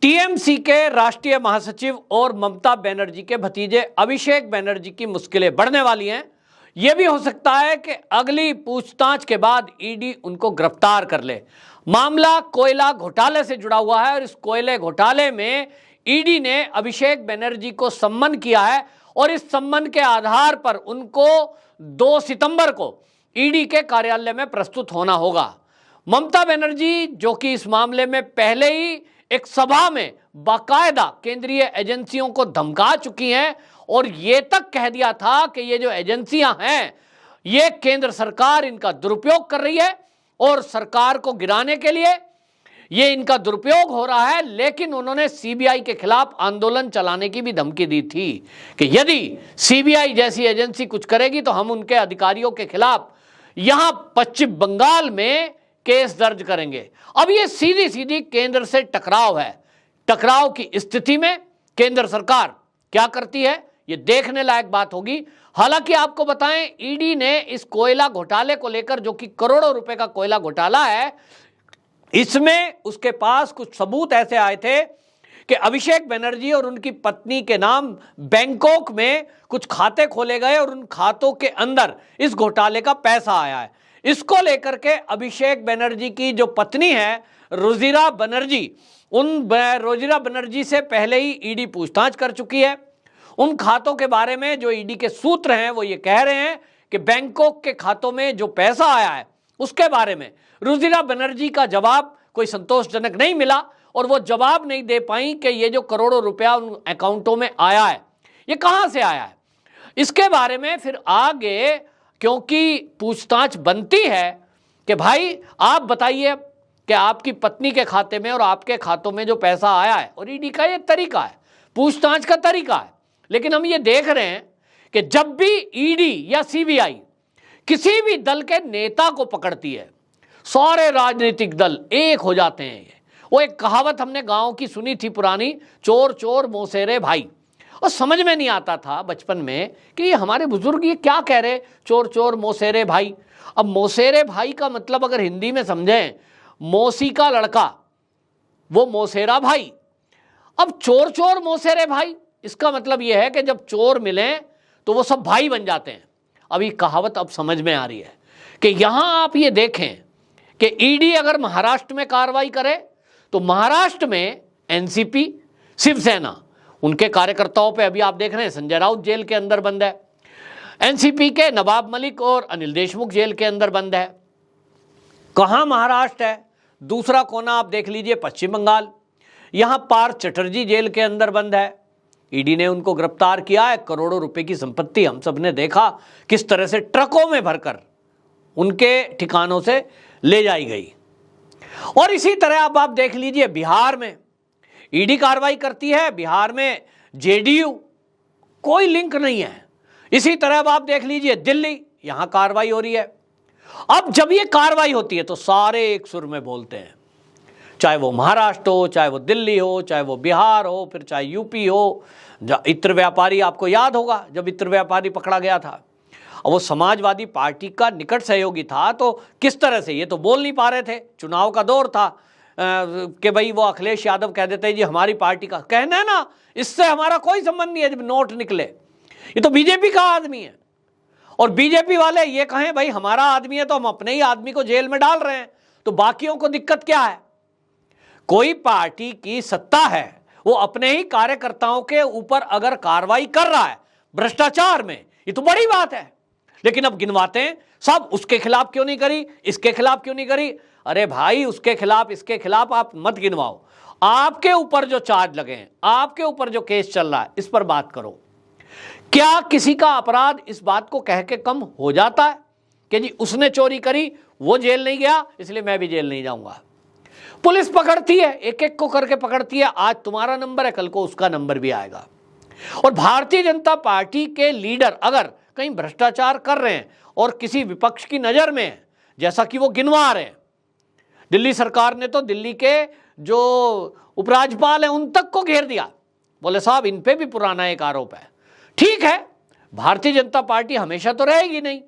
TMC के राष्ट्रीय महासचिव और ममता बनर्जी के भतीजे अभिषेक बनर्जी की मुश्किलें बढ़ने वाली हैं। यह भी हो सकता है कि अगली पूछताछ के बाद ईडी उनको गिरफ्तार कर ले। मामला कोयला घोटाले से जुड़ा हुआ है और इस कोयले घोटाले में ईडी ने अभिषेक बनर्जी को सम्मन किया है और इस सम्मन के आधार पर उनको 2 सितंबर को ईडी के कार्यालय में प्रस्तुत होना होगा। ममता बनर्जी जो कि इस मामले में पहले ही एक सभा में बाकायदा केंद्रीय एजेंसियों को धमका चुकी हैं और ये तक कह दिया था कि ये जो एजेंसियां हैं ये केंद्र सरकार इनका दुरुपयोग कर रही है और सरकार को गिराने के लिए ये इनका दुरुपयोग हो रहा है। लेकिन उन्होंने सीबीआई के खिलाफ आंदोलन चलाने की भी धमकी दी थी कि यदि सीबीआई जैसी एजेंसी कुछ करेगी तो हम उनके अधिकारियों के खिलाफ यहां पश्चिम बंगाल में केस दर्ज करेंगे। अब ये सीधी सीधी केंद्र से टकराव है। टकराव की स्थिति में केंद्र सरकार क्या करती है ये देखने लायक बात होगी। हालांकि आपको बताएं ईडी ने इस कोयला घोटाले को लेकर जो कि करोड़ों रुपए का कोयला घोटाला है इसमें उसके पास कुछ सबूत ऐसे आए थे कि अभिषेक बनर्जी और उनकी पत्नी के नाम बैंकॉक में कुछ खाते खोले गए और उन खातों के अंदर इस घोटाले का पैसा आया है। इसको लेकर के अभिषेक बनर्जी की जो पत्नी है रोजिरा बनर्जी, उन रोजिरा बनर्जी से पहले ही ईडी पूछताछ कर चुकी है। उन खातों के बारे में जो ईडी के सूत्र हैं वो ये कह रहे हैं कि बैंकॉक के खातों में जो पैसा आया है उसके बारे में रोजिरा बनर्जी का जवाब कोई संतोषजनक नहीं मिला और वो जवाब नहीं दे पाई कि ये जो करोड़ों रुपया उन अकाउंटों में आया है ये कहां से आया है। इसके बारे में फिर आगे क्योंकि पूछताछ बनती है कि भाई आप बताइए कि आपकी पत्नी के खाते में और आपके खातों में जो पैसा आया है, और ईडी का ये तरीका है, पूछताछ का तरीका है। लेकिन हम ये देख रहे हैं कि जब भी ईडी या सीबीआई किसी भी दल के नेता को पकड़ती है सारे राजनीतिक दल एक हो जाते हैं। वो एक कहावत हमने गांव की सुनी थी पुरानी, चोर चोर मौसेरे भाई, और समझ में नहीं आता था बचपन में कि ये हमारे बुजुर्ग ये क्या कह रहे, चोर चोर मौसेरे भाई। अब मौसेरे भाई का मतलब अगर हिंदी में समझें, मौसी का लड़का वो मौसेरा भाई। अब चोर चोर मौसेरे भाई इसका मतलब ये है कि जब चोर मिले तो वो सब भाई बन जाते हैं। अब ये कहावत अब समझ में आ रही है कि यहां आप ये देखें कि ईडी अगर महाराष्ट्र में कार्रवाई करे तो महाराष्ट्र में एनसीपी शिवसेना उनके कार्यकर्ताओं पे अभी आप देख रहे हैं संजय राउत जेल के अंदर बंद है, एनसीपी के नवाब मलिक और अनिल देशमुख जेल के अंदर बंद है। कहां महाराष्ट्र है, दूसरा कोना आप देख लीजिए पश्चिम बंगाल, यहां पार्थ चटर्जी जेल के अंदर बंद है। ईडी ने उनको गिरफ्तार किया है। करोड़ों रुपए की संपत्ति हम सब ने देखा किस तरह से ट्रकों में भरकर उनके ठिकानों से ले जाई गई। और इसी तरह अब आप देख लीजिए बिहार में ईडी कार्रवाई करती है, बिहार में जेडीयू कोई लिंक नहीं है। इसी तरह अब आप देख लीजिए दिल्ली, यहां कार्रवाई हो रही है। अब जब ये कार्रवाई होती है तो सारे एक सुर में बोलते हैं, चाहे वो महाराष्ट्र हो, चाहे वो दिल्ली हो, चाहे वो बिहार हो, फिर चाहे यूपी हो। इत्र व्यापारी आपको याद होगा जब इत्र व्यापारी पकड़ा गया था, और वो समाजवादी पार्टी का निकट सहयोगी था, तो किस तरह से ये तो बोल नहीं पा रहे थे, चुनाव का दौर था कि भाई वो अखिलेश यादव कह देते हैं जी हमारी पार्टी का, कहना है ना इससे हमारा कोई संबंध नहीं है। जब नोट निकले ये तो बीजेपी का आदमी है और बीजेपी वाले ये कहें भाई हमारा आदमी है तो हम अपने ही आदमी को जेल में डाल रहे हैं, तो बाकियों को दिक्कत क्या है। कोई पार्टी की सत्ता है वो अपने ही कार्यकर्ताओं के ऊपर अगर कार्रवाई कर रहा है भ्रष्टाचार में, ये तो बड़ी बात है। लेकिन अब गिनवाते हैं सब, उसके खिलाफ क्यों नहीं करी, इसके खिलाफ क्यों नहीं करी। अरे भाई उसके खिलाफ इसके खिलाफ आप मत गिनवाओ, आपके ऊपर जो चार्ज लगे हैं, आपके ऊपर जो केस चल रहा है इस पर बात करो। क्या किसी का अपराध इस बात को कह के कम हो जाता है कि जी उसने चोरी करी वो जेल नहीं गया इसलिए मैं भी जेल नहीं जाऊंगा। पुलिस पकड़ती है, एक एक को करके पकड़ती है, आज तुम्हारा नंबर है कल को उसका नंबर भी आएगा। और भारतीय जनता पार्टी के लीडर अगर कहीं भ्रष्टाचार कर रहे हैं और किसी विपक्ष की नजर में है, जैसा कि वो गिनवा रहे हैं, दिल्ली सरकार ने तो दिल्ली के जो उपराज्यपाल हैं उन तक को घेर दिया, बोले साहब इन पे भी पुराना एक आरोप है। ठीक है, भारतीय जनता पार्टी हमेशा तो रहेगी नहीं,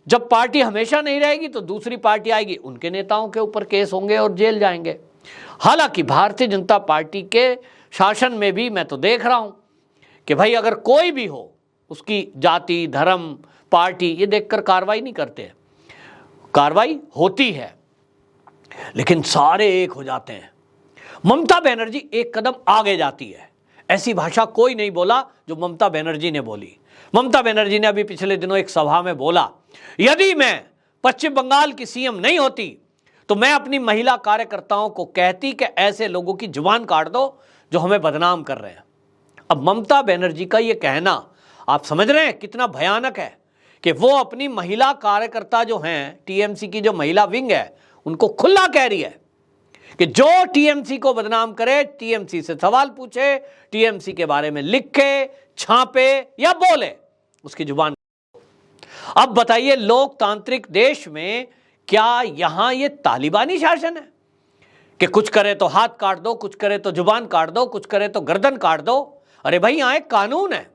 जब पार्टी हमेशा नहीं रहेगी तो दूसरी पार्टी आएगी, उनके नेताओं के ऊपर केस होंगे और जेल जाएंगे। हालांकि भारतीय जनता पार्टी के शासन में भी मैं तो देख रहा हूं कि भाई अगर कोई भी हो, उसकी जाति, धर्म, पार्टी, ये देखकर कार्रवाई नहीं करते। कार्रवाई होती है लेकिन सारे एक हो जाते हैं। ममता बनर्जी एक कदम आगे जाती है। ऐसी भाषा कोई नहीं बोला जो ममता बनर्जी ने बोली। ममता बनर्जी ने अभी पिछले दिनों एक सभा में बोला, यदि मैं पश्चिम बंगाल की सीएम नहीं होती तो मैं अपनी महिला कार्यकर्ताओं को कहती कि ऐसे लोगों की जुबान काट दो जो हमें बदनाम कर रहे हैं। अब ममता बनर्जी का ये कहना आप समझ रहे हैं कितना भयानक है कि वो अपनी महिला कार्यकर्ता जो हैं, टीएमसी की जो महिला विंग है, उनको खुला कह रही है कि जो टीएमसी को बदनाम करे, टीएमसी से सवाल पूछे, टीएमसी के बारे में लिखे, छापे या बोले, उसकी जुबान। अब बताइए, लोकतांत्रिक देश में क्या यहां ये तालिबानी शासन है कि कुछ करे तो हाथ काट दो, कुछ करे तो जुबान काट दो, कुछ करे तो गर्दन काट दो? अरे भाई, यहां एक कानून है।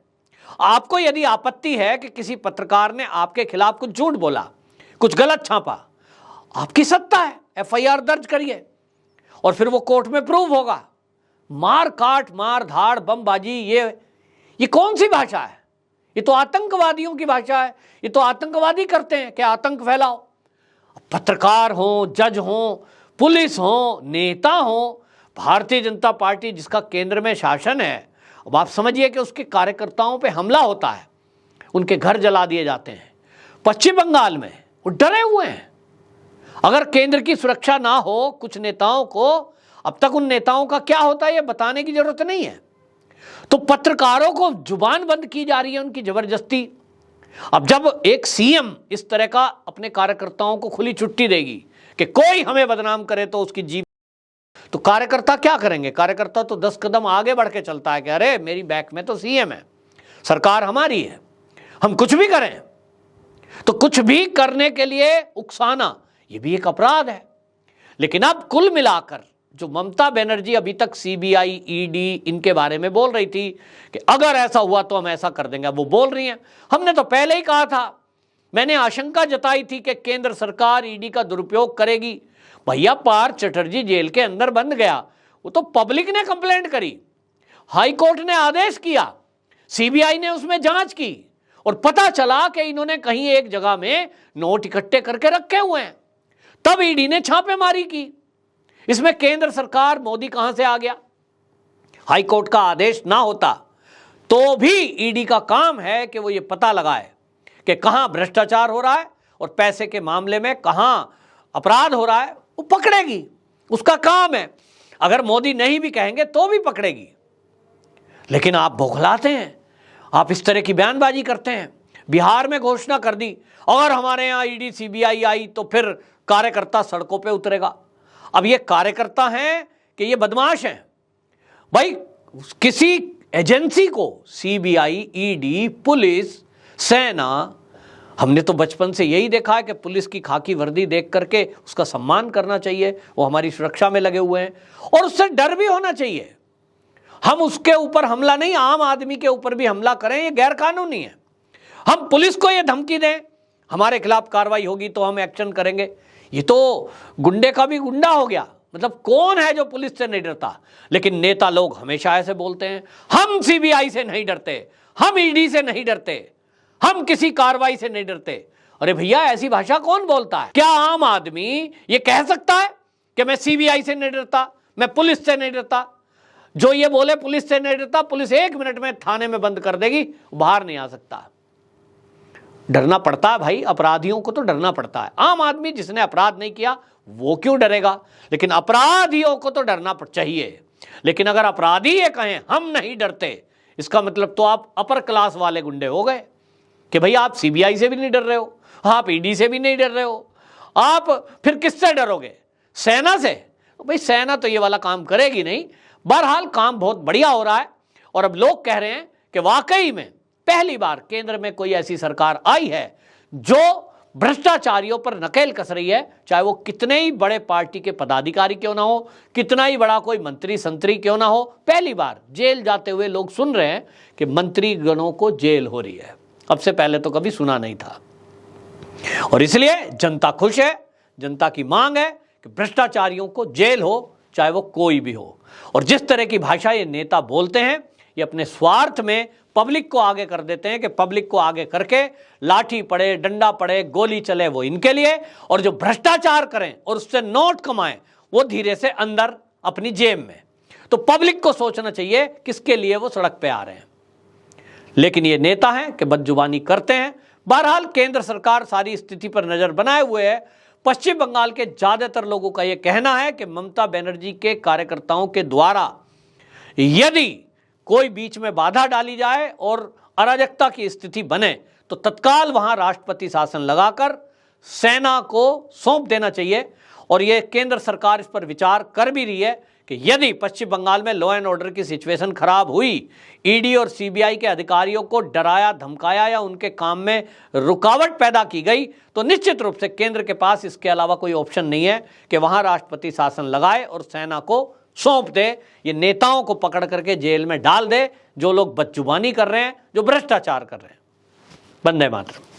आपको यदि आपत्ति है कि किसी पत्रकार ने आपके खिलाफ कुछ झूठ बोला, कुछ गलत छापा, आपकी सत्ता है, एफआईआर दर्ज करिए और फिर वो कोर्ट में प्रूव होगा। मार काट, मार धाड़, बमबाजी, ये कौन सी भाषा है? ये तो आतंकवादियों की भाषा है। ये तो आतंकवादी करते हैं कि आतंक फैलाओ। पत्रकार हो, जज हो, पुलिस हो, नेता हो, भारतीय जनता पार्टी जिसका केंद्र में शासन है, अब आप समझिए कि उसके कार्यकर्ताओं पे हमला होता है, उनके घर जला दिए जाते हैं। पश्चिम बंगाल में वो डरे हुए हैं। अगर केंद्र की सुरक्षा ना हो कुछ नेताओं को, अब तक उन नेताओं का क्या होता है ये बताने की जरूरत नहीं है। तो पत्रकारों को जुबान बंद की जा रही है उनकी जबरदस्ती। अब जब एक सीएम इस तरह का अपने कार्यकर्ताओं को खुली छुट्टी देगी कि कोई हमें बदनाम करे तो उसकी जीभ, तो कार्यकर्ता क्या करेंगे? कार्यकर्ता तो 10 कदम आगे बढ़ के चलता है कि अरे मेरी बैक में तो सीएम है, सरकार हमारी है, हम कुछ भी करें। तो कुछ भी करने के लिए उकसाना, ये भी एक अपराध है। लेकिन अब कुल मिलाकर जो ममता बनर्जी अभी तक सीबीआई, ईडी इनके बारे में बोल रही थी कि अगर ऐसा हुआ तो हम ऐसा कर देंगे, वो बोल रही हैं। हमने तो पहले ही कहा था, मैंने आशंका जताई थी कि केंद्र सरकार ईडी का दुरुपयोग करेगी। भैया, पार्थ चटर्जी जेल के अंदर बंद गया, वो तो पब्लिक ने कंप्लेंट करी, हाई कोर्ट ने आदेश किया, सीबीआई ने उसमें जांच की और पता चला कि इन्होंने कहीं एक जगह में नोट इकट्ठे करके रखे हुए हैं। तब ईडी ने छापेमारी की। इसमें केंद्र सरकार, मोदी कहां से आ गया? हाई कोर्ट का आदेश ना होता तो भी ईडी का काम है कि वो ये पता लगाए कि कहां भ्रष्टाचार हो रहा है और पैसे के मामले में कहां अपराध हो रहा है, वो पकड़ेगी, उसका काम है। अगर मोदी नहीं भी कहेंगे तो भी पकड़ेगी। लेकिन आप बौखलाते हैं, आप इस तरह की बयानबाजी करते हैं। बिहार में घोषणा कर दी, अगर हमारे यहां ईडी सीबीआई आई तो फिर कार्यकर्ता सड़कों पे उतरेगा। अब ये कार्यकर्ता हैं कि ये बदमाश हैं? भाई, किसी एजेंसी को सीबीआई, ईडी, पुलिस, सेना, हमने तो बचपन से यही देखा है कि पुलिस की खाकी वर्दी देख करके उसका सम्मान करना चाहिए, वो हमारी सुरक्षा में लगे हुए हैं और उससे डर भी होना चाहिए। हम उसके ऊपर हमला नहीं, आम आदमी के ऊपर भी हमला करें, ये गैर कानूनी है। हम पुलिस को ये धमकी दें हमारे खिलाफ कार्रवाई होगी तो हम एक्शन करेंगे, ये तो गुंडे का भी गुंडा हो गया। मतलब कौन है जो पुलिस से नहीं डरता? लेकिन नेता लोग हमेशा ऐसे बोलते हैं, हम सीबीआई से नहीं डरते, हम ईडी से नहीं डरते, हम किसी कार्रवाई से नहीं डरते। अरे भैया, ऐसी भाषा कौन बोलता है? क्या आम आदमी ये कह सकता है कि मैं सीबीआई से नहीं डरता, मैं पुलिस से नहीं डरता? जो ये बोले पुलिस से नहीं डरता, पुलिस 1 मिनट में थाने में बंद कर देगी, बाहर नहीं आ सकता। डरना पड़ता है भाई, अपराधियों को तो डरना पड़ता है। आम आदमी जिसने अपराध नहीं किया वो क्यों डरेगा? लेकिन अपराधियों को तो डरना चाहिए। लेकिन अगर अपराधी ये कहें हम नहीं डरते, इसका मतलब तो आप अपर क्लास वाले गुंडे हो गए कि भाई आप सीबीआई से भी नहीं डर रहे हो, आप ईडी से भी नहीं डर रहे हो, आप फिर किससे डरोगे? सेना से? भाई, सेना तो ये वाला काम करेगी नहीं। बहरहाल काम बहुत बढ़िया हो रहा है और अब लोग कह रहे हैं कि वाकई में पहली बार केंद्र में कोई ऐसी सरकार आई है जो भ्रष्टाचारियों पर नकेल कस रही है, चाहे वो कितने ही बड़े पार्टी के पदाधिकारी क्यों ना हो, कितना ही बड़ा कोई मंत्री संतरी क्यों ना हो। पहली बार जेल जाते हुए लोग सुन रहे हैं कि मंत्री गणों को जेल हो रही है। अब से पहले तो कभी सुना नहीं था और इसलिए जनता खुश है। जनता की मांग है कि भ्रष्टाचारियों को जेल हो, चाहे वो कोई भी हो। और जिस तरह की भाषा ये नेता बोलते हैं, ये अपने स्वार्थ में पब्लिक को आगे कर देते हैं कि पब्लिक को आगे करके लाठी पड़े, डंडा पड़े, गोली चले वो इनके लिए, और जो भ्रष्टाचार करें और उससे नोट कमाएं वो धीरे से अंदर अपनी जेब में। तो पब्लिक को सोचना चाहिए किसके लिए वो सड़क पे आ रहे हैं। लेकिन ये नेता हैं कि बदजुबानी करते हैं। बहरहाल केंद्र सरकार सारी स्थिति पर नजर बनाए हुए है। पश्चिम बंगाल के ज्यादातर लोगों का यह कहना है कि ममता बनर्जी के कार्यकर्ताओं के द्वारा यदि कोई बीच में बाधा डाली जाए और अराजकता की स्थिति बने तो तत्काल वहां राष्ट्रपति शासन लगाकर सेना को सौंप देना चाहिए। और यह केंद्र सरकार इस पर विचार कर भी रही है कि यदि पश्चिम बंगाल में लॉ एंड ऑर्डर की सिचुएशन खराब हुई, ईडी और सीबीआई के अधिकारियों को डराया धमकाया या उनके काम में रुकावट पैदा की गई, तो निश्चित रूप से केंद्र के पास इसके अलावा कोई ऑप्शन नहीं है कि वहां राष्ट्रपति शासन लगाए और सेना को सौंप दे, ये नेताओं को पकड़ करके जेल में डाल दे जो लोग बदजुबानी कर रहे हैं, जो भ्रष्टाचार कर रहे हैं। वंदे मातरम।